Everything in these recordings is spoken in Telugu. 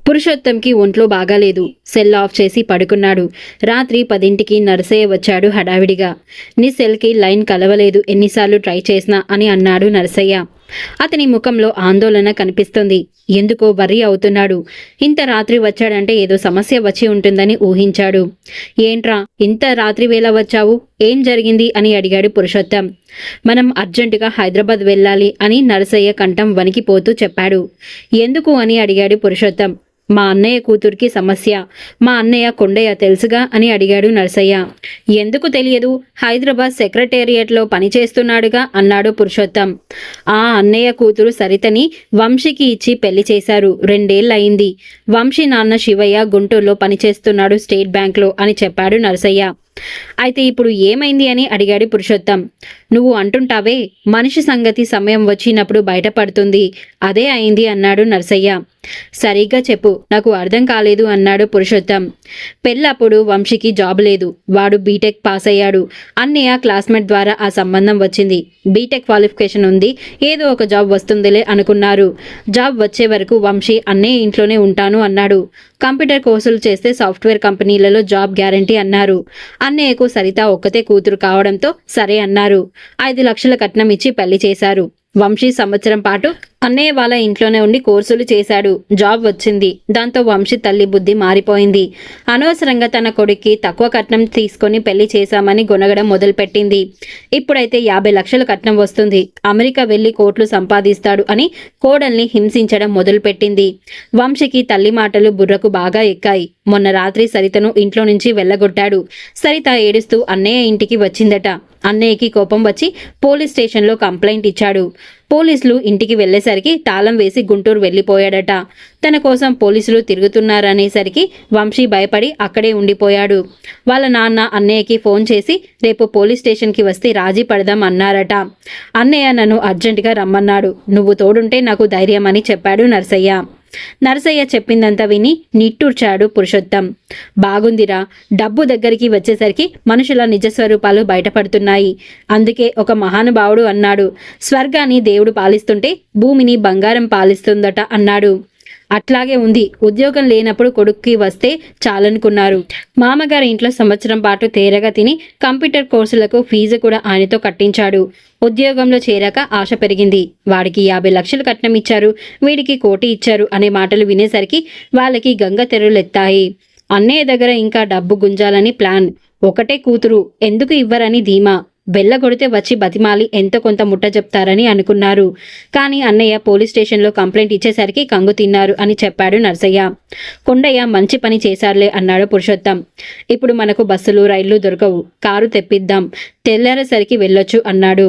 పురుషోత్తంకి ఒంట్లో బాగాలేదు. సెల్ ఆఫ్ చేసి పడుకున్నాడు. రాత్రి 10ంటికి నరసయ్య వచ్చాడు హడావిడిగా. నీ సెల్కి లైన్ కలవలేదు, ఎన్నిసార్లు ట్రై చేసినా అని అన్నాడు నరసయ్య. అతని ముఖంలో ఆందోళన కనిపిస్తుంది. ఎందుకో వర్రీ అవుతున్నాడు. ఇంత రాత్రి వచ్చాడంటే ఏదో సమస్య వచ్చి ఉంటుందని ఊహించాడు. ఏంట్రా ఇంత రాత్రి వేళ వచ్చావు, ఏం జరిగింది అని అడిగాడు పురుషోత్తం. మనం అర్జెంటుగా హైదరాబాద్ వెళ్ళాలి అని నరసయ్య కంఠం వణికిపోతూ చెప్పాడు. ఎందుకు అని అడిగాడు పురుషోత్తం. మా అన్నయ్య కూతురికి సమస్య. మా అన్నయ్య కొండయ్య తెలుసుగా అని అడిగాడు నరసయ్య. ఎందుకు తెలియదు, హైదరాబాద్ సెక్రటేరియట్లో పనిచేస్తున్నాడుగా అన్నాడు పురుషోత్తం. ఆ అన్నయ్య కూతురు సరితని వంశీకి ఇచ్చి పెళ్లి చేశారు. 2 ఏళ్లయింది. వంశీ నాన్న శివయ్య గుంటూరులో పనిచేస్తున్నాడు స్టేట్ బ్యాంక్లో అని చెప్పాడు నరసయ్య. అయితే ఇప్పుడు ఏమైంది అని అడిగాడు పురుషోత్తం. నువ్వు అంటుంటావే మనిషి సంగతి సమయం వచ్చినప్పుడు బయటపడుతుంది, అదే అయింది అన్నాడు నరసయ్య. సరిగ్గా చెప్పు, నాకు అర్థం కాలేదు అన్నాడు పురుషోత్తం. పెళ్ళప్పుడు వంశీకి జాబ్ లేదు. వాడు బీటెక్ పాస్ అయ్యాడు. అన్నయ్య క్లాస్మేట్ ద్వారా ఆ సంబంధం వచ్చింది. బీటెక్ క్వాలిఫికేషన్ ఉంది, ఏదో ఒక జాబ్ వస్తుందిలే అనుకున్నారు. జాబ్ వచ్చే వరకు వంశీ అన్నయ్య ఇంట్లోనే ఉంటాను అన్నాడు. కంప్యూటర్ కోర్సులు చేస్తే సాఫ్ట్వేర్ కంపెనీలలో జాబ్ గ్యారంటీ అన్నారు. అన్నయ్యకు సరిత ఒక్కతే కూతురు కావడంతో సరే అన్నారు. 5 లక్షల కట్నం ఇచ్చి పెళ్లి చేశారు. వంశీ సంవత్సరం పాటు అన్నయ్య వాళ్ళ ఇంట్లోనే ఉండి కోర్సులు చేశాడు. జాబ్ వచ్చింది. దాంతో వంశీ తల్లి బుద్ధి మారిపోయింది. అనవసరంగా తన కొడుక్కి తక్కువ కట్నం తీసుకొని పెళ్లి చేశామని గొనగడం మొదలుపెట్టింది. ఇప్పుడైతే 50 లక్షల కట్నం వస్తుంది, అమెరికా వెళ్లి కోట్లు సంపాదిస్తాడు అని కోడల్ని హింసించడం మొదలుపెట్టింది. వంశీకి తల్లి మాటలు బుర్రకు బాగా ఎక్కాయి. మొన్న రాత్రి సరితను ఇంట్లో నుంచి వెళ్ళగొట్టాడు. సరిత ఏడుస్తూ అన్నయ్య ఇంటికి వచ్చిందట. అన్నయ్యకి కోపం వచ్చి పోలీస్ స్టేషన్లో కంప్లైంట్ ఇచ్చాడు. పోలీసులు ఇంటికి వెళ్లేసరికి తాళం వేసి గుంటూరు వెళ్ళిపోయాడట. తన కోసం పోలీసులు తిరుగుతున్నారనేసరికి వంశీ భయపడి అక్కడే ఉండిపోయాడు. వాళ్ళ నాన్న అన్నయ్యకి ఫోన్ చేసి రేపు పోలీస్ స్టేషన్కి వస్తే రాజీ పడదాం అన్నారట. అన్నయ్య నన్ను అర్జెంటుగా రమ్మన్నాడు, నువ్వు తోడుంటే నాకు ధైర్యం అని చెప్పాడు నరసయ్య. నరసయ్య చెప్పిందంతా విని నిట్టూర్చాడు పురుషోత్తం. బాగుందిరా, డబ్బు దగ్గరికి వచ్చేసరికి మనుషుల నిజస్వరూపాలు బయటపడుతున్నాయి. అందుకే ఒక మహానుభావుడు అన్నాడు, స్వర్గాన్ని దేవుడు పాలిస్తుంటే భూమిని బంగారం పాలిస్తుందట అన్నాడు. అట్లాగే ఉంది. ఉద్యోగం లేనప్పుడు కొడుక్కి వస్తే చాలనుకున్నారు. మామగారి ఇంట్లో సంవత్సరం పాటు తేరగా తిని కంప్యూటర్ కోర్సులకు ఫీజు కూడా ఆయనతో కట్టించాడు. ఉద్యోగంలో చేరాక ఆశ పెరిగింది. వాడికి 50 లక్షలు కట్నం ఇచ్చారు, వీడికి 1 కోటి ఇచ్చారు అనే మాటలు వినేసరికి వాళ్ళకి గంగ తెరులెత్తాయి. అన్నయ్య దగ్గర ఇంకా డబ్బు గుంజాలని ప్లాన్. ఒకటే కూతురు, ఎందుకు ఇవ్వరని ధీమా. బెల్లగొడితే వచ్చి బతిమాలి ఎంతో కొంత ముట్ట చెప్తారని అనుకున్నారు. కానీ అన్నయ్య పోలీస్ స్టేషన్లో కంప్లైంట్ ఇచ్చేసరికి కంగు తిన్నారు అని చెప్పాడు నరసయ్య. కొండయ్య మంచి పని చేశారులే అన్నాడు పురుషోత్తం. ఇప్పుడు మనకు బస్సులు రైళ్లు దొరకవు, కారు తెప్పిద్దాం, తెల్లారేసరికి వెళ్ళొచ్చు అన్నాడు.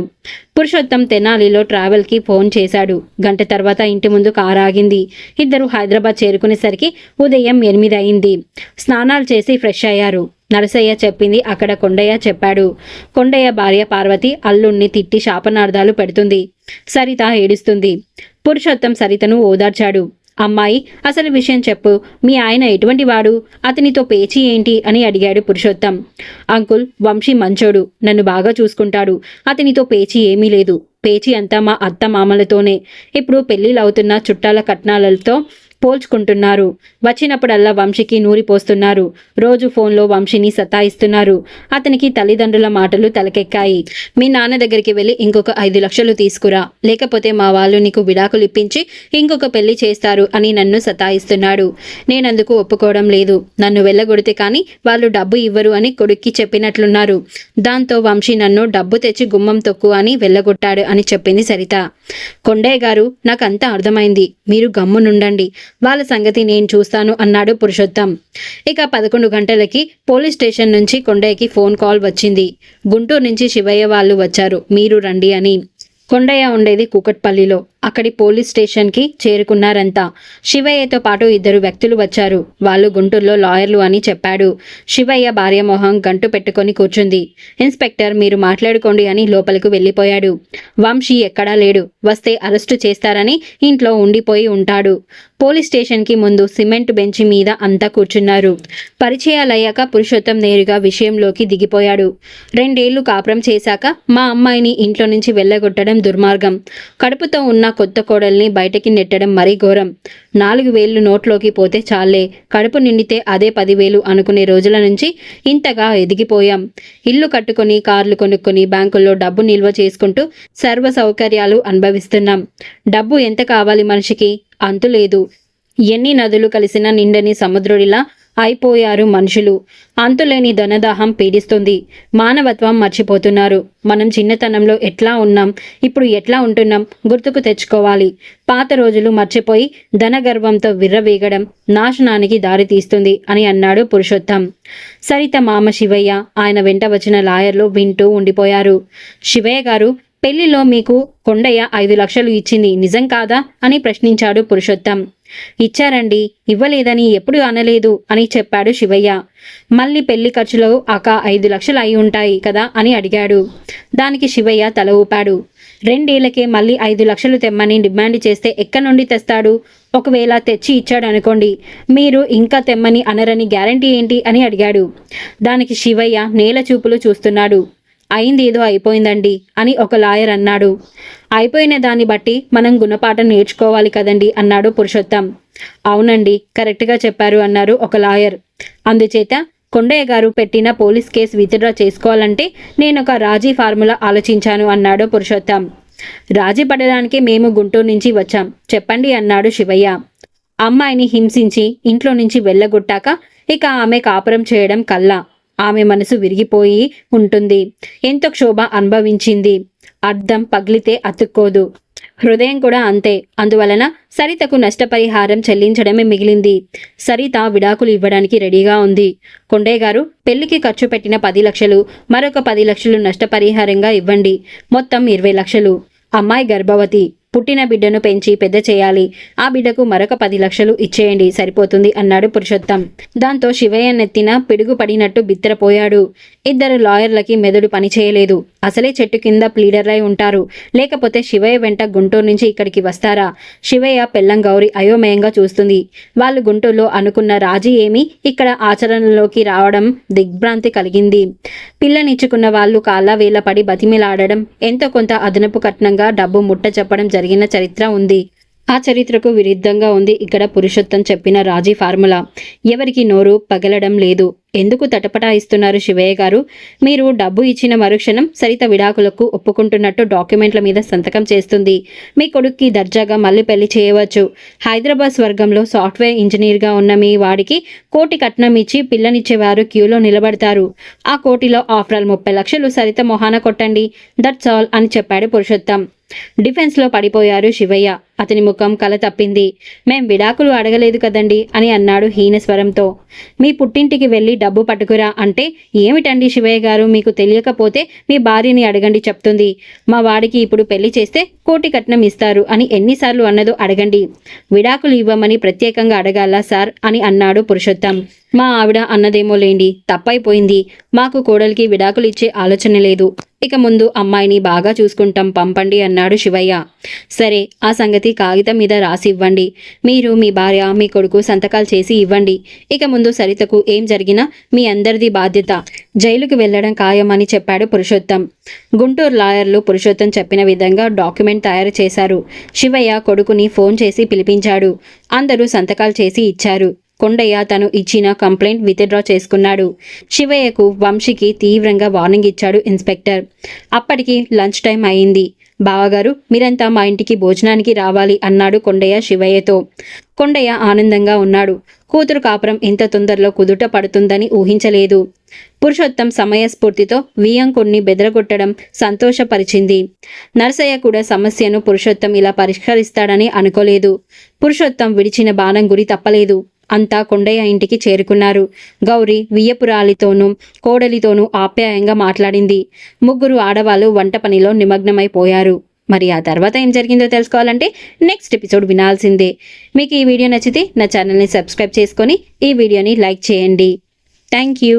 పురుషోత్తం తెనాలిలో ట్రావెల్కి ఫోన్ చేశాడు. గంట తర్వాత ఇంటి ముందు కారు ఆగింది. ఇద్దరు హైదరాబాద్ చేరుకునేసరికి ఉదయం 8 అయింది. స్నానాలు చేసి ఫ్రెష్ అయ్యారు. నరసయ్య చెప్పింది అక్కడ కొండయ్య చెప్పాడు. కొండయ్య భార్య పార్వతి అల్లుణ్ణి తిట్టి శాపనార్థాలు పెడుతుంది. సరిత ఏడుస్తుంది. పురుషోత్తం సరితను ఓదార్చాడు. అమ్మాయి, అసలు విషయం చెప్పు, మీ ఆయన ఎటువంటి వాడు, అతనితో పేచీ ఏంటి అని అడిగాడు పురుషోత్తం. అంకుల్, వంశీ మంచోడు, నన్ను బాగా చూసుకుంటాడు, అతనితో పేచీ ఏమీ లేదు. పేచీ అంతా మా అత్త మామలతోనే. ఇప్పుడు పెళ్లిళ్ళవుతున్న చుట్టాల కట్నాలతో పోల్చుకుంటున్నారు. వచ్చినప్పుడల్లా వంశీకి నూరి పోస్తున్నారు. రోజు ఫోన్లో వంశీని సతాయిస్తున్నారు. అతనికి తల్లిదండ్రుల మాటలు తలకెక్కాయి. మీ నాన్న దగ్గరికి వెళ్ళి ఇంకొక 5 లక్షలు తీసుకురా, లేకపోతే మా వాళ్ళు నీకు విడాకులు ఇప్పించి ఇంకొక పెళ్లి చేస్తారు అని నన్ను సతాయిస్తున్నాడు. నేనందుకు ఒప్పుకోవడం లేదు. నన్ను వెళ్ళగొడితే కానీ వాళ్ళు డబ్బు ఇవ్వరు అని కొడుక్కి చెప్పినట్లున్నారు. దాంతో వంశీ నన్ను డబ్బు తెచ్చి గుమ్మం తొక్కు అని వెళ్ళగొట్టాడు అని చెప్పింది సరిత. కొండయ్య గారు, నాకంతా అర్థమైంది, మీరు గమ్మునుండండి, వాళ్ళ సంగతి నేను చూస్తాను అన్నాడు పురుషోత్తం. ఇక 11 గంటలకి పోలీస్ స్టేషన్ నుంచి కొండయ్యకి ఫోన్ కాల్ వచ్చింది. గుంటూరు నుంచి శివయ్య వాళ్ళు వచ్చారు, మీరు రండి అని. కొండయ్య ఉండేది కూకట్పల్లిలో. అక్కడి పోలీస్ స్టేషన్కి చేరుకున్నారంతా. శివయ్యతో పాటు 2 వ్యక్తులు వచ్చారు. వాళ్ళు గుంటూరులో లాయర్లు అని చెప్పాడు. శివయ్య భార్య మొహం గంటు పెట్టుకొని కూర్చుంది. ఇన్స్పెక్టర్, మీరు మాట్లాడుకోండి అని లోపలికి వెళ్ళిపోయాడు. వంశీ ఎక్కడా లేడు. వస్తే అరెస్టు చేస్తారని ఇంట్లో ఉండిపోయి ఉంటాడు. పోలీస్ స్టేషన్కి ముందు సిమెంట్ బెంచ్ మీద అంతా కూర్చున్నారు. పరిచయాలయ్యాక పురుషోత్తం నేరుగా విషయంలోకి దిగిపోయాడు. 2 ఏళ్లు కాపురం చేశాక మా అమ్మాయిని ఇంట్లో నుంచి వెళ్ళగొట్టడం దుర్మార్గం. కడుపుతో ఉన్న కొత్త కోడల్ని బయటకి నెట్టడం మరీ ఘోరం. 4,000 నోట్లోకి పోతే చాలే, కడుపు నిండితే అదే 10,000 అనుకునే రోజుల నుంచి ఇంతగా ఎదిగిపోయాం. ఇల్లు కట్టుకొని, కార్లు కొనుక్కొని, బ్యాంకుల్లో డబ్బు నిల్వ చేసుకుంటూ సర్వ సౌకర్యాలు అనుభవిస్తున్నాం. డబ్బు ఎంత కావాలి మనిషికి? అంతులేదు. ఎన్ని నదులు కలిసినా నిండని సముద్రుడిలా అయిపోయారు మనుషులు. అంతులేని ధనదాహం పీడిస్తుంది. మానవత్వం మర్చిపోతున్నారు. మనం చిన్నతనంలో ఎట్లా ఉన్నాం, ఇప్పుడు ఎట్లా ఉంటున్నాం గుర్తుకు తెచ్చుకోవాలి. పాత రోజులు మర్చిపోయి ధనగర్వంతో విర్రవీగడం నాశనానికి దారి తీస్తుంది అని అన్నాడు పురుషోత్తం. సరిత మామ శివయ్య, ఆయన వెంట వచ్చిన లాయర్లు వింటూ ఉండిపోయారు. శివయ్య గారు, పెళ్లిలో మీకు కొండయ్య 5 లక్షలు ఇచ్చింది నిజం కాదా అని ప్రశ్నించాడు పురుషోత్తం. ఇచ్చారండి, ఇవ్వలేదని ఎప్పుడు అనలేదు అని చెప్పాడు శివయ్య. మళ్ళీ పెళ్లి ఖర్చులు 5 లక్షలు అయి ఉంటాయి కదా అని అడిగాడు. దానికి శివయ్య తల ఊపాడు. 2 ఏళ్లకే మళ్ళీ 5 లక్షలు తెమ్మని డిమాండ్ చేస్తే ఎక్కడి నుండి తెస్తాడు? ఒకవేళ తెచ్చి ఇచ్చాడనుకోండి, మీరు ఇంకా తెమ్మని అనరని గ్యారంటీ ఏంటి అని అడిగాడు. దానికి శివయ్య నేల చూపులు చూస్తున్నాడు. అయింది ఏదో అయిపోయిందండి అని ఒక లాయర్ అన్నాడు. అయిపోయిన దాన్ని బట్టి మనం గుణపాఠం నేర్చుకోవాలి కదండి అన్నాడు పురుషోత్తం. అవునండి, కరెక్ట్గా చెప్పారు అన్నారు ఒక లాయర్. అందుచేత కొండయ్య గారు పెట్టిన పోలీస్ కేసు విత్డ్రా చేసుకోవాలంటే నేనొక రాజీ ఫార్ములా ఆలోచించాను అన్నాడు పురుషోత్తం. రాజీ పడడానికి మేము గుంటూరు నుంచి వచ్చాం, చెప్పండి అన్నాడు శివయ్య. అమ్మాయిని హింసించి ఇంట్లో నుంచి వెళ్ళగొట్టాక ఇక ఆమె కాపురం చేయడం కల్లా. ఆమె మనసు విరిగిపోయి ఉంటుంది. ఎంతో క్షోభ అనుభవించింది. అద్దం పగిలితే అతుక్కోదు, హృదయం కూడా అంతే. అందువలన సరితకు నష్టపరిహారం చెల్లించడమే మిగిలింది. సరిత విడాకులు ఇవ్వడానికి రెడీగా ఉంది. కొండయ్య గారు, పెళ్లికి ఖర్చు పెట్టిన 10 లక్షలు, మరొక 10 లక్షలు నష్టపరిహారంగా ఇవ్వండి. మొత్తం 20 లక్షలు. అమ్మాయి గర్భవతి, పుట్టిన బిడ్డను పెంచి పెద్ద చేయాలి. ఆ బిడ్డకు మరొక 10 లక్షలు ఇచ్చేయండి, సరిపోతుంది అన్నాడు పురుషోత్తం. దాంతో శివయ్య నెత్తిన పిడుగు పడినట్టు బిత్తరపోయాడు. ఇద్దరు లాయర్లకి మెదడు పనిచేయలేదు. అసలే చెట్టు కింద ప్లీడర్లై ఉంటారు, లేకపోతే శివయ్య వెంట గుంటూరు నుంచి ఇక్కడికి వస్తారా? శివయ్య పెళ్ళం గౌరి అయోమయంగా చూస్తుంది. వాళ్ళు గుంటూరులో అనుకున్న రాజీ ఏమి ఇక్కడ ఆచరణలోకి రావడం దిగ్భ్రాంతి కలిగింది. పిల్లనిచ్చుకున్న వాళ్ళు కాళ్ళ వేళ పడి బతిమిలాడడం, ఎంతో కొంత అదనపు కట్నంగా డబ్బు ముట్ట చెప్పడం జరిగిన చరిత్ర ఉంది. ఆ చరిత్రకు విరుద్ధంగా ఉంది ఇక్కడ పురుషోత్తం చెప్పిన రాజీ ఫార్ములా. ఎవరికి నోరు పగలడం లేదు. ఎందుకు తటపటాయిస్తున్నారు శివయ్య గారు? మీరు డబ్బు ఇచ్చిన మరుక్షణం సరిత విడాకులకు ఒప్పుకుంటున్నట్టు డాక్యుమెంట్ల మీద సంతకం చేస్తుంది. మీ కొడుక్కి దర్జాగా మళ్ళీ పెళ్లి చేయవచ్చు. హైదరాబాద్ స్వర్గంలో సాఫ్ట్వేర్ ఇంజనీర్గా ఉన్న మీ వాడికి 1 కోటి కట్నం ఇచ్చి పిల్లనిచ్చేవారు క్యూలో నిలబడతారు. ఆ 1 కోటిలో ఆఫ్టర్ ఆల్ 30 లక్షలు సరిత మొహాన కొట్టండి. దట్స్ ఆల్ అని చెప్పాడు పురుషోత్తం. డిఫెన్స్లో పడిపోయారు శివయ్య. అతని ముఖం కల తప్పింది. మేం విడాకులు అడగలేదు కదండి అని అన్నాడు హీనస్వరంతో. మీ పుట్టింటికి వెళ్ళి డబ్బు పట్టుకురా అంటే ఏమిటండి శివయ్య గారు? మీకు తెలియకపోతే మీ భార్యని అడగండి, చెప్తుంది. మా వాడికి ఇప్పుడు పెళ్లి చేస్తే 1 కోటి కట్నం ఇస్తారు అని ఎన్నిసార్లు అన్నదో అడగండి. విడాకులు ఇవ్వమని ప్రత్యేకంగా అడగాలా సార్ అని అన్నాడు పురుషోత్తం. మా ఆవిడ అన్నదేమో లేండి, తప్పైపోయింది. మాకు కోడలికి విడాకులు ఇచ్చే ఆలోచన లేదు. ఇక ముందు అమ్మాయిని బాగా చూసుకుంటాం, పంపండి అన్నాడు శివయ్య. సరే, ఆ సంగతి కాగితం మీద రాసి ఇవ్వండి. మీరు, మీ భార్య, మీ కొడుకు సంతకాలు చేసి ఇవ్వండి. ఇక ముందు సరితకు ఏం జరిగినా మీ అందరిది బాధ్యత. జైలుకు వెళ్లడం ఖాయమని చెప్పాడు పురుషోత్తం. గుంటూరు లాయర్లు పురుషోత్తం చెప్పిన విధంగా డాక్యుమెంట్ తయారు చేశారు. శివయ్య కొడుకుని ఫోన్ చేసి పిలిపించాడు. అందరూ సంతకాలు చేసి ఇచ్చారు. కొండయ్య తను ఇచ్చిన కంప్లైంట్ విత్డ్రా చేసుకున్నాడు. శివయ్యకు, వంశీకి తీవ్రంగా వార్నింగ్ ఇచ్చాడు ఇన్స్పెక్టర్. అప్పటికి లంచ్ టైం అయింది. బావగారు, మీరంతా మా ఇంటికి భోజనానికి రావాలి అన్నాడు కొండయ్య శివయ్యతో. కొండయ్య ఆనందంగా ఉన్నాడు. కూతురు కాపురం ఇంత తొందరలో కుదుట పడుతుందని ఊహించలేదు. పురుషోత్తం సమయస్ఫూర్తితో వియ్యంకుణ్ణి బెదరగొట్టడం సంతోషపరిచింది. నరసయ్య కూడా సమస్యను పురుషోత్తం ఇలా పరిష్కరిస్తాడని అనుకోలేదు. పురుషోత్తం విడిచిన బాణం గురి తప్పలేదు. అంతా కొండయ్య ఇంటికి చేరుకున్నారు. గౌరి వియ్యపురాలితోనూ కోడలితోనూ ఆప్యాయంగా మాట్లాడింది. 3 ఆడవాళ్ళు వంట పనిలో నిమగ్నమైపోయారు. మరి ఆ తర్వాత ఏం జరిగిందో తెలుసుకోవాలంటే నెక్స్ట్ ఎపిసోడ్ వినాల్సిందే. మీకు ఈ వీడియో నచ్చితే నా ఛానల్ని సబ్స్క్రైబ్ చేసుకొని ఈ వీడియోని లైక్ చేయండి. Thank you.